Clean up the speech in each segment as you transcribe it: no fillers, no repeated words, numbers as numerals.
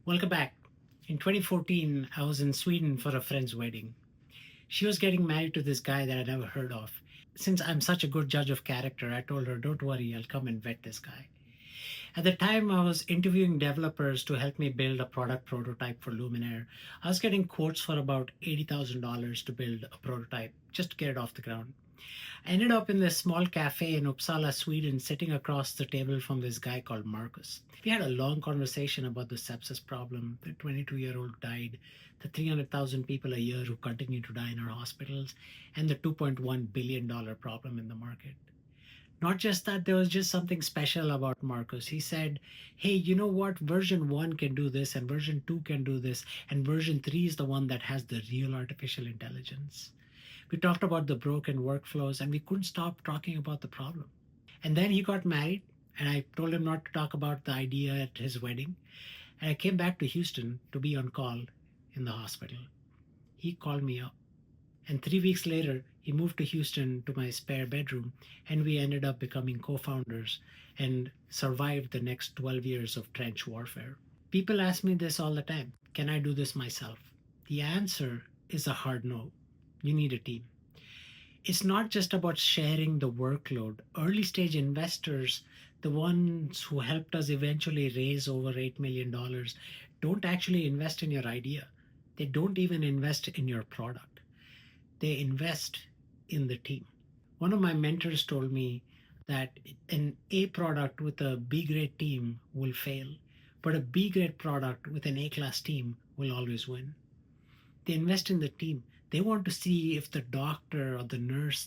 Welcome back. In 2014, I was in Sweden for a friend's wedding. She was getting married to this guy that I never heard of. Since I'm such a good judge of character, I told her, don't worry, I'll come and vet this guy. At the time, I was interviewing developers to help me build a product prototype for Luminaire. I was getting quotes for about $80,000 to build a prototype just to get it off the ground. I ended up in this small cafe in Uppsala, Sweden, sitting across the table from this guy called Marcus. We had a long conversation about the sepsis problem. The 22-year-old died, the 300,000 people a year who continue to die in our hospitals, and the $2.1 billion problem in the market. Not just that, there was just something special about Marcus. He said, hey, you know what? Version 1 can do this, and version 2 can do this, and version 3 is the one that has the real artificial intelligence. We talked about the broken workflows, and we couldn't stop talking about the problem. And then he got married, and I told him not to talk about the idea at his wedding. And I came back to Houston to be on call in the hospital. He called me up. And 3 weeks later, he moved to Houston to my spare bedroom, and we ended up becoming co-founders and survived the next 12 years of trench warfare. People ask me this all the time. Can I do this myself? The answer is a hard no. You need a team. It's not just about sharing the workload. Early stage investors, the ones who helped us eventually raise over $8 million, don't actually invest in your idea. They don't even invest in your product. They invest in the team. One of my mentors told me that an A product with a B grade team will fail, but a B grade product with an A class team will always win. They invest in the team. They want to see if the doctor or the nurse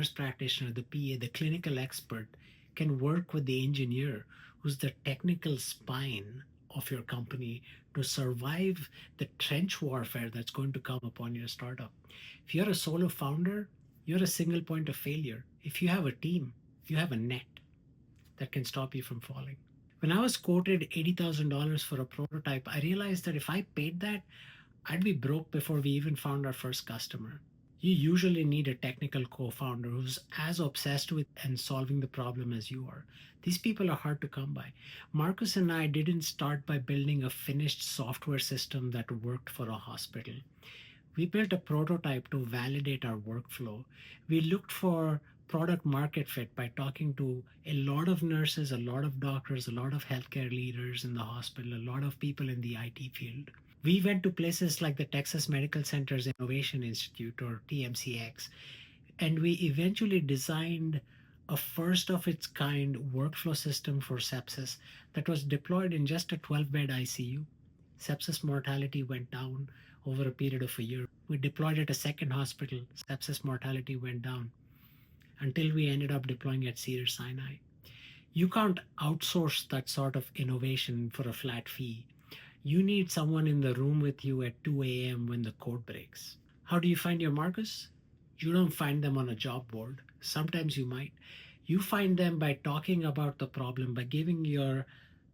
practitioner, the PA, the clinical expert can work with the engineer who's the technical spine of your company to survive the trench warfare that's going to come upon your startup. If you're a solo founder, you're a single point of failure. If you have a team, you have a net that can stop you from falling. When I was quoted $80,000 for a prototype, I realized that if I paid that, I'd be broke before we even found our first customer. You usually need a technical co-founder who's as obsessed with and solving the problem as you are. These people are hard to come by. Marcus and I didn't start by building a finished software system that worked for a hospital. We built a prototype to validate our workflow. We looked for product market fit by talking to a lot of nurses, a lot of doctors, a lot of healthcare leaders in the hospital, a lot of people in the IT field. We went to places like the Texas Medical Center's Innovation Institute, or TMCX, and we eventually designed a first of its kind workflow system for sepsis that was deployed in just a 12-bed ICU. Sepsis mortality went down over a period of a year. We deployed at a second hospital. Sepsis mortality went down until we ended up deploying at Cedars-Sinai. You can't outsource that sort of innovation for a flat fee. You need someone in the room with you at 2 a.m. when the code breaks. How do you find your Marcus? You don't find them on a job board. Sometimes you might. You find them by talking about the problem, by giving your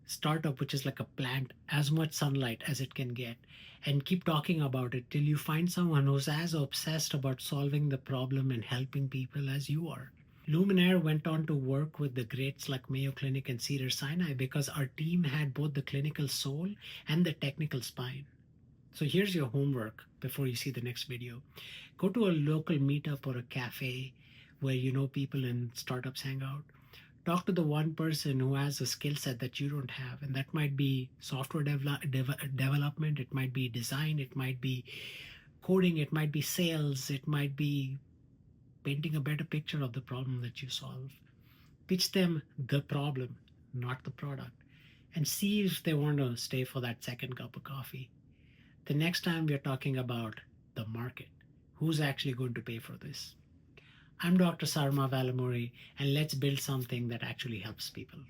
startup, which is like a plant, as much sunlight as it can get, and keep talking about it till you find someone who's as obsessed about solving the problem and helping people as you are. Luminaire went on to work with the greats like Mayo Clinic and Cedars-Sinai because our team had both the clinical soul and the technical spine. So here's your homework before you see the next video. Go to a local meetup or a cafe where you know people and startups hang out. Talk to the one person who has a skill set that you don't have, and that might be software development, it might be design, it might be coding, it might be sales, it might be painting a better picture of the problem that you solve. Pitch them the problem, not the product, and see if they want to stay for that second cup of coffee. The next time we're talking about the market, who's actually going to pay for this? I'm Dr. Sarma Valamuri, and let's build something that actually helps people.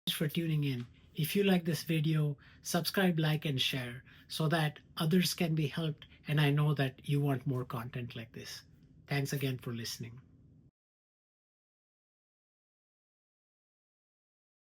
Thanks for tuning in. If you like this video, subscribe, like, and share so that others can be helped, and I know that you want more content like this. Thanks again for listening.